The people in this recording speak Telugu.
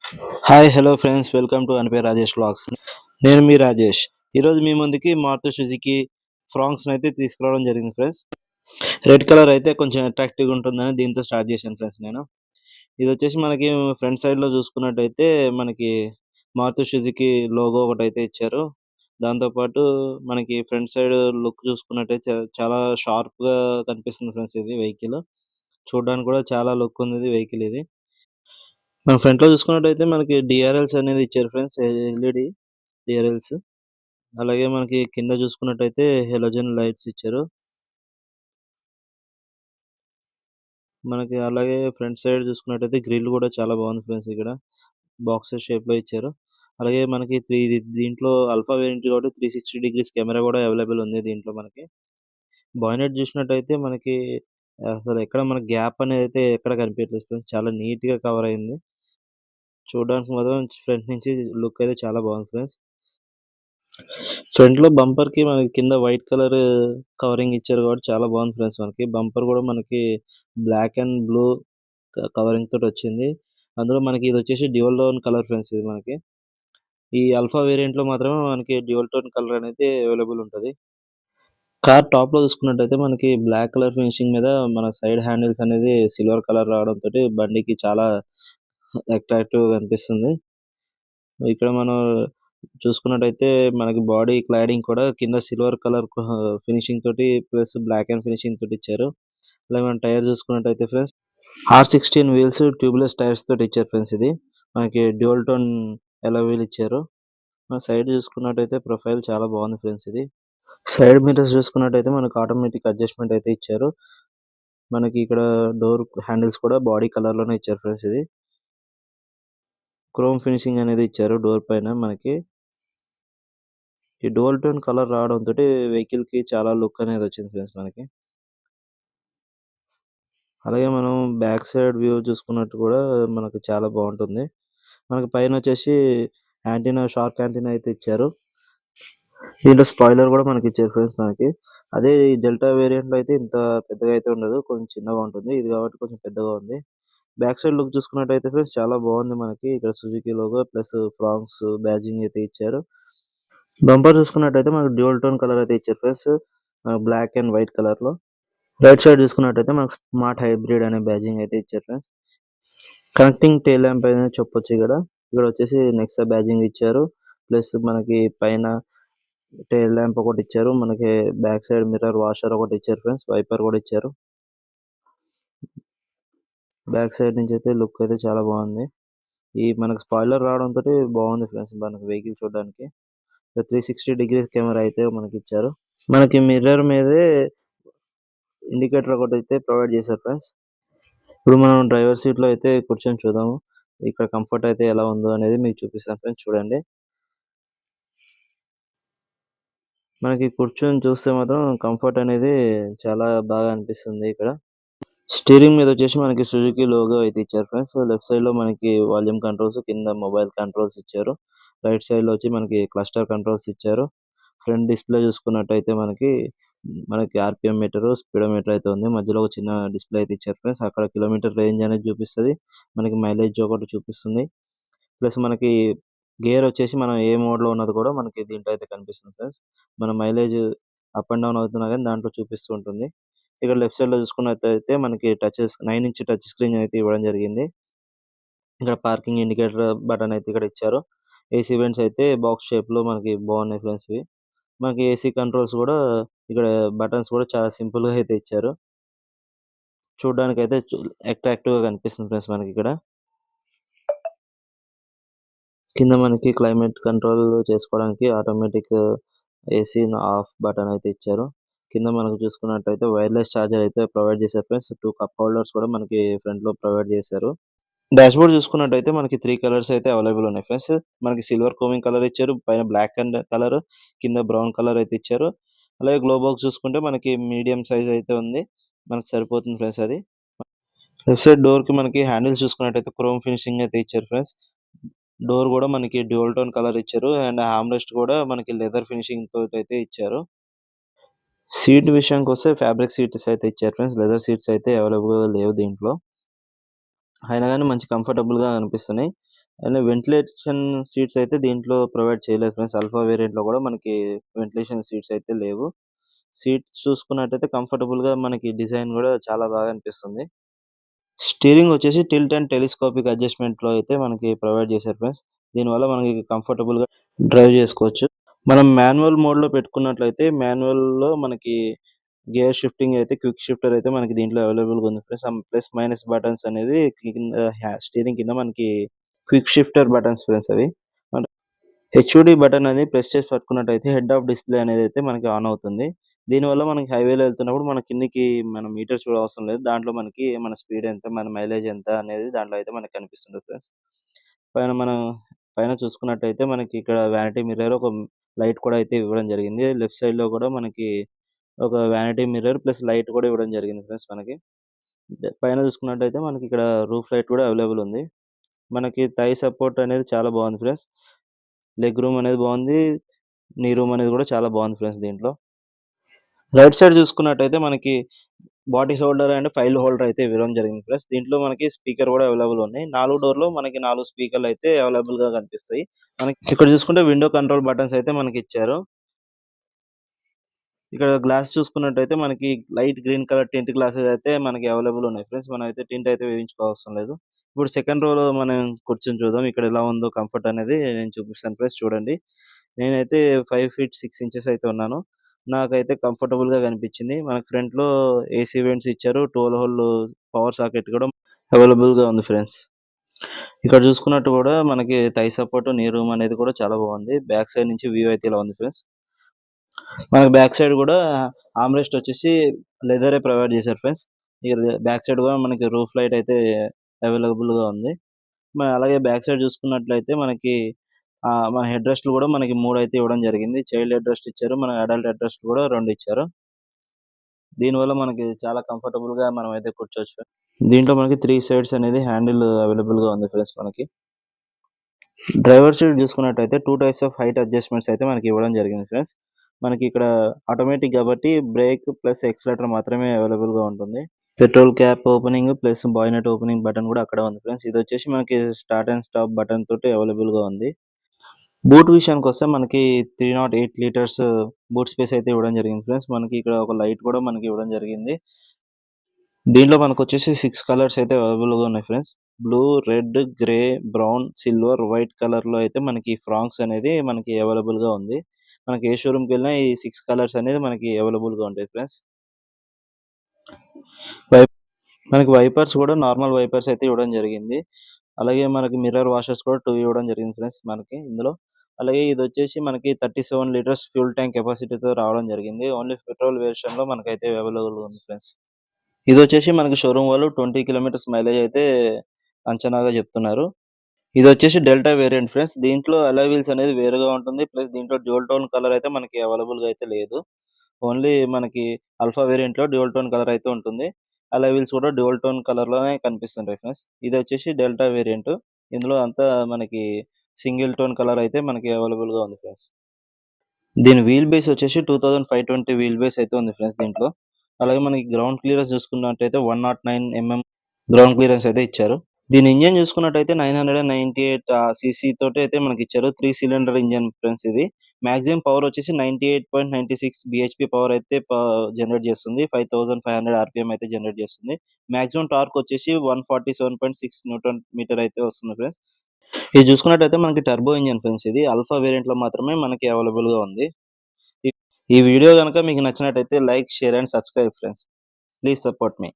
Hi hello friends welcome to Anipe Rajesh vlogs. నేను మీ రాజేష్. ఈరోజు మీ ముందుకి మారుతి సుజుకి ఫ్రాంక్స్ని అయితే తీసుకురావడం జరిగింది ఫ్రెండ్స్. రెడ్ కలర్ అయితే కొంచెం అట్రాక్టివ్గా ఉంటుందని దీంతో స్టార్ట్ చేశాను ఫ్రెండ్స్ నేను. ఇది వచ్చేసి మనకి ఫ్రంట్ సైడ్లో చూసుకున్నట్టయితే మనకి మారుతి సుజుకి లోగో ఒకటైతే ఇచ్చారు. దాంతోపాటు మనకి ఫ్రంట్ సైడ్ లుక్ చూసుకున్నట్టయితే చాలా షార్ప్గా కనిపిస్తుంది ఫ్రెండ్స్. ఇది వెహికల్ చూడడానికి కూడా చాలా లుక్ ఉంది వెహికల్ ఇది. మన ఫ్రంట్‌లో చూసుకున్నట్టయితే మనకి డీఆర్ఎల్స్ అనేది ఇచ్చారు ఫ్రెండ్స్. ఎల్ఈడీ డీఆర్ఎల్స్. అలాగే మనకి కింద చూసుకున్నట్టయితే హెలోజన్ లైట్స్ ఇచ్చారు. మనకి అలాగే ఫ్రంట్ సైడ్ చూసుకున్నట్టయితే గ్రిల్ కూడా చాలా బాగుంది ఫ్రెండ్స్ ఇక్కడ. బాక్సెస్ షేప్‌లో ఇచ్చారు. అలాగే మనకి దీంట్లో అల్ఫా వేరియంట్ కాబట్టి 360 డిగ్రీస్ కెమెరా కూడా అవైలబుల్ ఉంది దీంట్లో మనకి. బానెట్ చూసినట్టయితే మనకి అసలు ఎక్కడ మనకి గ్యాప్ అనేదైతే ఎక్కడ కనిపియట్లేదు ఫ్రెండ్స్. చాలా నీట్‌గా కవర్ అయింది. చూడడానికి మాత్రం ఫ్రంట్ నుంచి లుక్ అయితే చాలా బాగుంది ఫ్రెండ్స్. ఫ్రంట్‌లో బంపర్‌కి మనకి కింద వైట్ కలర్ కవరింగ్ ఇచ్చారు కాబట్టి చాలా బాగుంది ఫ్రెండ్స్ మనకి. బంపర్ కూడా మనకి బ్లాక్ అండ్ బ్లూ కవరింగ్ తోటొచ్చింది. అందులో మనకి ఇదొచ్చేసి డ్యూయల్ టోన్ కలర్ ఫ్రెండ్స్ ఇది మనకి. ఈ అల్ఫా వేరియంట్‌లో మాత్రమే మనకి డ్యూయల్ టోన్ కలర్ అనేది అవైలబుల్ ఉంటది. కార్ టాప్‌లో చూసుకున్నట్టయితే మనకి బ్లాక్ కలర్ ఫినిషింగ్ మీద మన సైడ్ హ్యాండిల్స్ అనేది సిల్వర్ కలర్ రావడంతోటి బండికి చాలా అట్రాక్టివ్‌గా కనిపిస్తుంది. ఇక్కడ మనం చూసుకున్నట్టయితే మనకి బాడీ క్లాడింగ్ కూడా కింద సిల్వర్ కలర్ ఫినిషింగ్ తోటి ప్లస్ బ్లాక్ అండ్ ఫినిషింగ్ తోటి ఇచ్చారు. అలాగే మనం టైర్ చూసుకున్నట్టయితే friends R16 wheels tubeless tyres తోటి ఇచ్చారు ఫ్రెండ్స్ ఇది. మనకి డ్యూయల్ టోన్ అలాయ్ వీల్ ఇచ్చారు. మన సైడ్ చూసుకున్నట్టయితే ప్రొఫైల్ చాలా బాగుంది ఫ్రెండ్స్ ఇది. సైడ్ మిర్రర్స్ చూసుకున్నట్టయితే మనకు ఆటోమేటిక్ అడ్జస్ట్‌మెంట్ అయితే ఇచ్చారు. మనకి ఇక్కడ డోర్ హ్యాండిల్స్ కూడా బాడీ కలర్‌లోనే ఇచ్చారు ఫ్రెండ్స్ ఇది. క్రోమ్ ఫినిషింగ్ అనేది ఇచ్చారు డోర్ పైన మనకి. ఈ డ్యూయల్ టోన్ కలర్ రావడంతోటి వెహికల్‌కి చాలా లుక్ అనేది వచ్చింది ఫ్రెండ్స్ మనకి. అలాగే మనం బ్యాక్ సైడ్ వ్యూ చూసుకున్నట్టు కూడా మనకు చాలా బాగుంటుంది. మనకి పైనొచ్చేసి యాంటీనా షార్క్ యాంటీనా అయితే ఇచ్చారు. దీంట్లో స్పాయిలర్ కూడా మనకి ఇచ్చారు ఫ్రెండ్స్ మనకి. అదే ఈ డెల్టా వేరియంట్‌లో అయితే ఇంత పెద్దగా అయితే ఉండదు. కొంచెం చిన్నగా ఉంటుంది. ఇది కాబట్టి కొంచెం పెద్దగా ఉంది. బ్యాక్ సైడ్ లుక్ చూసుకున్నట్టయితే ఫ్రెండ్స్ చాలా బాగుంది మనకి. ఇక్కడ Suzuki logo plus Fronx badging అయితే ఇచ్చారు. బంపర్ చూసుకున్నట్టయితే మనకు డ్యూయల్ టోన్ కలర్ అయితే ఇచ్చారు ఫ్రెండ్స్. బ్లాక్ అండ్ వైట్ కలర్‌లో. రైట్ సైడ్ చూసుకున్నట్టయితే మనకు స్మార్ట్ హైబ్రిడ్ అనే బ్యాడ్జింగ్ అయితే ఇచ్చారు ఫ్రెండ్స్. కనెక్టింగ్ టెయిల్ ల్యాంప్ అనేది చెప్పొచ్చు ఇక్కడ. ఇక్కడ వచ్చేసి నెక్సా బ్యాడ్జింగ్ ఇచ్చారు. ప్లస్ మనకి పైన టెయిల్ ల్యాంప్ ఒకటి ఇచ్చారు. మనకి బ్యాక్ సైడ్ మిర్రర్ వాషర్ ఒకటి ఇచ్చారు ఫ్రెండ్స్. వైపర్ కూడా ఇచ్చారు. బ్యాక్ సైడ్ నుంచి అయితే లుక్ అయితే చాలా బాగుంది. ఈ మనకు స్పాయిలర్ రావడంతోటి బాగుంది ఫ్రెండ్స్ మనకి వెహికల్ చూడడానికి. 360 డిగ్రీస్ కెమెరా అయితే మనకి ఇచ్చారు. మనకి మిర్రర్ మీదే ఇండికేటర్ ఒకటైతే ప్రొవైడ్ చేశారు ఫ్రెండ్స్. ఇప్పుడు మనం డ్రైవర్ సీట్‌లో అయితే కూర్చొని చూద్దాము. ఇక్కడ కంఫర్ట్ అయితే ఎలా ఉందో అనేది మీకు చూపిస్తాను ఫ్రెండ్స్ చూడండి. మనకి కూర్చొని చూస్తే మాత్రం కంఫర్ట్ అనేది చాలా బాగా అనిపిస్తుంది ఇక్కడ. స్టీరింగ్ మీద వచ్చేసి మనకి సుజుకి లోగో అయితే ఇచ్చారు ఫ్రెండ్స్. లెఫ్ట్ సైడ్‌లో మనకి వాల్యూమ్ కంట్రోల్స్, కింద మొబైల్ కంట్రోల్స్ ఇచ్చారు. రైట్ సైడ్‌లో వచ్చి మనకి క్లస్టర్ కంట్రోల్స్ ఇచ్చారు. ఫ్రంట్ డిస్‌ప్లే చూసుకున్నట్టయితే మనకి ఆర్‌పిఎం మీటరు, స్పీడోమీటర్ అయితే ఉంది. మధ్యలో ఒక చిన్న డిస్‌ప్లే అయితే ఇచ్చారు ఫ్రెండ్స్. అక్కడ కిలోమీటర్ రేంజ్ అనేది చూపిస్తది. మనకి మైలేజ్ ఒకటి చూపిస్తుంది. ప్లస్ మనకి గేర్ వచ్చేసి మనం ఏ మోడ్‌లో ఉన్నది కూడా మనకి దీంట్లో అయితే కనిపిస్తుంది ఫ్రెండ్స్. మన మైలేజ్ అప్ అండ్ డౌన్ అవుతున్నా గాని దాంట్లో చూపిస్తూ ఉంటుంది. ఇక్కడ లెఫ్ట్ సైడ్‌లో చూసుకున్నట్టయితే మనకి 9 ఇంచ్ టచ్ స్క్రీన్ అయితే ఇవ్వడం జరిగింది. ఇక్కడ పార్కింగ్ ఇండికేటర్ బటన్ అయితే ఇక్కడ ఇచ్చారు. ఏసీ వెంట్స్ అయితే బాక్స్ షేప్‌లో మనకి బాగున్నాయి ఫ్రెండ్స్ ఇవి. మనకి ఏసీ కంట్రోల్స్ కూడా ఇక్కడ బటన్స్ కూడా చాలా సింపుల్‌గా అయితే ఇచ్చారు. చూడ్డానికైతే అట్రాక్టివ్‌గా కనిపిస్తుంది ఫ్రెండ్స్ మనకిక్కడ. కింద మనకి క్లైమేట్ కంట్రోల్ చేసుకోవడానికి ఆటోమేటిక్ ఏసీ ఆఫ్ బటన్ అయితే ఇచ్చారు. కింద మనకు చూసుకున్నట్టయితే వైర్‌లెస్ చార్జర్ అయితే ప్రొవైడ్ చేశారు ఫ్రెండ్స్. 2 కప్ హోల్డర్స్ కూడా మనకి ఫ్రంట్‌లో ప్రొవైడ్ చేశారు. డాష్‌బోర్డ్ చూసుకున్నట్టయితే మనకి 3 కలర్స్ అయితే అవైలబుల్ ఉన్నాయి ఫ్రెండ్స్. మనకి సిల్వర్ కోమింగ్ కలర్ ఇచ్చారు. పైన బ్లాక్ అండ్ కలర్, కింద బ్రౌన్ కలర్ అయితే ఇచ్చారు. అలాగే గ్లో బాక్స్ చూసుకుంటే మనకి మీడియం సైజ్ అయితే ఉంది. మనకు సరిపోతుంది ఫ్రెండ్స్ అది. లెఫ్ట్ సైడ్ డోర్‌కి మనకి హ్యాండిల్స్ చూసుకున్నట్టయితే క్రోమ్ ఫినిషింగ్ అయితే ఇచ్చారు ఫ్రెండ్స్. డోర్ గూడా మనకి డ్యూయల్ టోన్ కలర్ ఇచ్చారు. అండ్ హార్మ్ రెస్ట్ కూడా మనకి లెదర్ ఫినిషింగ్ తోటైతే ఇచ్చారు. సీట్ విషయానికొస్తే ఫ్యాబ్రిక్ సీట్స్ అయితే ఇచ్చారు ఫ్రెండ్స్. లెదర్ సీట్స్ అయితే అవైలబుల్‌గా లేవు దీంట్లో. అయినా గాని మంచి కంఫర్టబుల్‌గా అనిపిస్తున్నాయి. అండ్ వెంటిలేషన్ సీట్స్ అయితే దీంట్లో ప్రొవైడ్ చేయలేదు ఫ్రెండ్స్. ఆల్ఫా వేరియంట్‌లో గూడా మనకి వెంటిలేషన్ సీట్స్ అయితే లేవు. సీట్స్ చూసుకున్నట్టయితే కంఫర్టబుల్‌గా మనకి డిజైన్ గూడా చాలా బాగా అనిపిస్తుంది. స్టీరింగ్ వచ్చేసి టిల్ట్ అండ్ టెలిస్కోపిక్ అడ్జస్ట్‌మెంట్‌లో అయితే మనకి ప్రొవైడ్ చేశారు ఫ్రెండ్స్. దీనివల్ల మనకి కంఫర్టబుల్‌గా డ్రైవ్ చేసుకోవచ్చు. మనం మాన్యువల్ మోడ్‌లో పెట్టుకున్నట్లయితే మాన్యువల్‌లో మనకి గేర్ షిఫ్టింగ్ అయితే క్విక్ షిఫ్టర్ అయితే మనకి దీంట్లో అవైలబుల్‌గా ఉంది ఫ్రెండ్స్. ప్లస్ మైనస్ బటన్స్ అనేది కింద స్టీరింగ్ కింద మనకి క్విక్ షిఫ్టర్ బటన్స్ ఫ్రెండ్స్ అవి. హెచ్‌ఓడి బటన్ అనేది ప్రెస్ చేసి పట్టుకున్నట్టయితే హెడ్ అప్ డిస్‌ప్లే అనేదైతే మనకి ఆన్ అవుతుంది. దీనివల్ల మనకి హైవేలో వెళ్తున్నప్పుడు మన కిందకి మనం మీటర్ చూడవసరం లేదు. దాంట్లో మనకి మన స్పీడ్ ఎంత, మన మైలేజ్ ఎంత అనేది దాంట్లో అయితే మనకు కనిపిస్తుంది ఫ్రెండ్స్. పైన మనం పైన చూసుకున్నట్టయితే మనకి ఇక్కడ వ్యానిటీ మిర్రర్ ఒక లైట్ కూడా అయితే ఇవ్వడం జరిగింది. లెఫ్ట్ సైడ్‌లో కూడా మనకి ఒక వ్యానిటీ మిర్రర్ ప్లస్ లైట్ కూడా ఇవ్వడం జరిగింది ఫ్రెండ్స్ మనకి. పైన చూసుకున్నట్టయితే మనకి ఇక్కడ రూఫ్ లైట్ కూడా అవైలబుల్ ఉంది. మనకి థై సపోర్ట్ అనేది చాలా బాగుంది ఫ్రెండ్స్. లెగ్ రూమ్ అనేది బావుంది. నీ రూమ్ అనేది కూడా చాలా బావుంది ఫ్రెండ్స్ దీంట్లో. రైట్ సైడ్ చూసుకున్నట్టయితే మనకి body holder and file holder అయితే ఇవ్వడం జరిగింది ఫ్రెండ్స్. దీంట్లో మనకి స్పీకర్ కూడా అవైలబుల్ ఉన్నాయి. 4 డోర్‌లో మనకి 4 స్పీకర్‌లు అయితే అవైలబుల్‌గా కనిపిస్తాయి. మనకి ఇక్కడ చూసుకుంటే విండో కంట్రోల్ బటన్స్ అయితే మనకిచ్చారు. ఇక్కడ గ్లాస్ చూసుకున్నట్టయితే మనకి light green colour tint glasses అయితే మనకి అవైలబుల్ ఉన్నాయి ఫ్రెండ్స్. మనమైతే టింట్ అయితే వేయించుకోవసరం లేదు. ఇప్పుడు సెకండ్ రోలో మనం కూర్చొని చూద్దాం. ఇక్కడ ఎలా ఉందో కంఫర్ట్ అనేది నేను చూపిస్తాను ఫ్రెండ్స్ చూడండి. నేనైతే 5 ఫీట్ 6 ఇంచెస్ అయితే ఉన్నాను. నాకైతే కంఫర్టబుల్‌గా కనిపించింది. మనకి ఫ్రంట్‌లో ఏసీ వెంట్స్ ఇచ్చారు. 12 హోల్ పవర్ సాకెట్ కూడా అవైలబుల్‌గా ఉంది ఫ్రెండ్స్. ఇక్కడ చూసుకున్నట్టు కూడా మనకి థై సపోర్ట్, నీ రూమ్ అనేది కూడా చాలా బాగుంది. బ్యాక్ సైడ్ నుంచి వ్యూ అయితే ఇలా ఉంది ఫ్రెండ్స్. మనకి బ్యాక్ సైడ్ గూడా ఆర్మ్‌రెస్ట్ వచ్చేసి లెదరే ప్రొవైడ్ చేశారు ఫ్రెండ్స్. ఇక బ్యాక్ సైడ్ గూడా మనకి రూఫ్ లైట్ అయితే అవైలబుల్‌గా ఉంది. అలాగే బ్యాక్ సైడ్ చూసుకున్నట్లయితే మనకి మన హెడ్ రెస్ట్‌లు గూడా మనకి 3 అయితే ఇవ్వడం జరిగింది. చైల్డ్ హెడ్ రెస్ట్ ఇచ్చారు. మన అడల్ట్ హెడ్ రెస్ట్ కూడా 2 ఇచ్చారు. దీనివల్ల మనకి చాలా కంఫర్టబుల్‌గా మనమైతే కూర్చోవచ్చు. దీంట్లో మనకి 3 సైడ్స్ అనేది హ్యాండిల్ అవైలబుల్‌గా ఉంది ఫ్రెండ్స్ మనకి. డ్రైవర్ సీట్ చూసుకున్నట్టయితే 2 టైప్స్ ఆఫ్ హైట్ అడ్జస్ట్‌మెంట్స్ అయితే మనకి ఇవ్వడం జరిగింది ఫ్రెండ్స్. మనకి ఇక్కడ ఆటోమేటిక్ కాబట్టి బ్రేక్ ప్లస్ యాక్సిలరేటర్ మాత్రమే అవైలబుల్‌గా ఉంటుంది. Petrol cap opening plus bonnet opening button కూడా అక్కడే ఉంది ఫ్రెండ్స్. ఇదొచ్చేసి మనకి స్టార్ట్ అండ్ స్టాప్ బటన్ తోటి అవైలబుల్‌గా ఉంది. బూట్ విషయానికొస్తే మనకి 308 లీటర్స్ బూట్ స్పేస్ అయితే ఇవ్వడం జరిగింది ఫ్రెండ్స్. మనకి ఇక్కడ ఒక లైట్ కూడా మనకి ఇవ్వడం జరిగింది. దీంట్లో మనకొచ్చేసి 6 కలర్స్ అయితే అవైలబుల్‌గా ఉన్నాయి friends. Blue, red, grey, brown, silver, white కలర్‌లో అయితే మనకి ఫ్రాంక్స్ అనేది మనకి అవైలబుల్‌గా ఉంది. మనకి ఏ షోరూమ్‌కెళ్ళినా ఈ 6 కలర్స్ అనేది మనకి అవైలబుల్‌గా ఉంటాయి ఫ్రెండ్స్. వై మనకి వైపర్స్ కూడా నార్మల్ వైపర్స్ అయితే ఇవ్వడం జరిగింది. అలాగే మనకి మిర్రర్ వాషర్స్ కూడా 2 ఇవ్వడం జరిగింది ఫ్రెండ్స్ మనకి ఇందులో. అలాగే ఇదొచ్చేసి మనకి 37 లీటర్స్ ఫ్యూయల్ ట్యాంక్ కెపాసిటీతో రావడం జరిగింది. ఓన్లీ పెట్రోల్ వెర్షన్‌లో మనకైతే అవైలబుల్‌గా ఉంది ఫ్రెండ్స్. ఇదొచ్చేసి మనకి షోరూమ్ వాళ్ళు 20 కిలోమీటర్స్ మైలేజ్ అయితే అంచనాగా చెప్తున్నారు. ఇదొచ్చేసి డెల్టా వేరియంట్ ఫ్రెండ్స్. దీంట్లో అలాయ్ వీల్స్ అనేది వేరుగా ఉంటుంది. ప్లస్ దీంట్లో డ్యూయల్ టోన్ కలర్ అయితే మనకి అవైలబుల్‌గా అయితే లేదు. ఓన్లీ మనకి ఆల్ఫా వేరియంట్‌లో డ్యూయల్ టోన్ కలర్ అయితే ఉంటుంది. అలాయ్ వీల్స్ కూడా డ్యూయల్ టోన్ కలర్‌లోనే కనిపిస్తుంటాయి ఫ్రెండ్స్. ఇదొచ్చేసి delta variant. ఇందులో అంతా మనకి సింగిల్ టోన్ కలర్ అయితే మనకి అవైలబుల్‌గా ఉంది ఫ్రెండ్స్. దీని వీల్ బేస్ వచ్చేసి 2520 వీల్ బేస్ అయితే ఉంది ఫ్రెండ్స్ దీంట్లో. అలాగే మనకి గ్రౌండ్ క్లియరెన్స్ చూసుకున్నట్టయితే 109 గ్రౌండ్ క్లియరెన్స్ అయితే ఇచ్చారు. దీని ఇంజిన్ చూసుకున్నట్టయితే 998 సీసీ తోటి అయితే మనకిచ్చారు. 3 సిలిండర్ ఇంజిన్ ఫ్రెండ్స్ ఇది. మాక్సిమం పవర్ వచ్చేసి 98.96 బీహెచ్‌పీ పవర్ అయితే జనరేట్ చేస్తుంది. 5500 ఆర్‌పీఎం అయితే జనరేట్ చేస్తుంది. మాక్సిమం టార్క్ వచ్చేసి 147.6 న్యూటన్ మీటర్ అయితే వస్తుంది ఫ్రెండ్స్. ఇది చూసుకున్నట్టయితే మనకి టర్బో ఇంజిన్ ఫ్రెండ్స్ ఇది. ఆల్ఫా వేరియంట్‌లో మాత్రమే మనకి అవైలబుల్‌గా ఉంది. ఈ ఈ వీడియో గనుక మీకు నచ్చినట్టయితే like, share and subscribe friends. Please support me.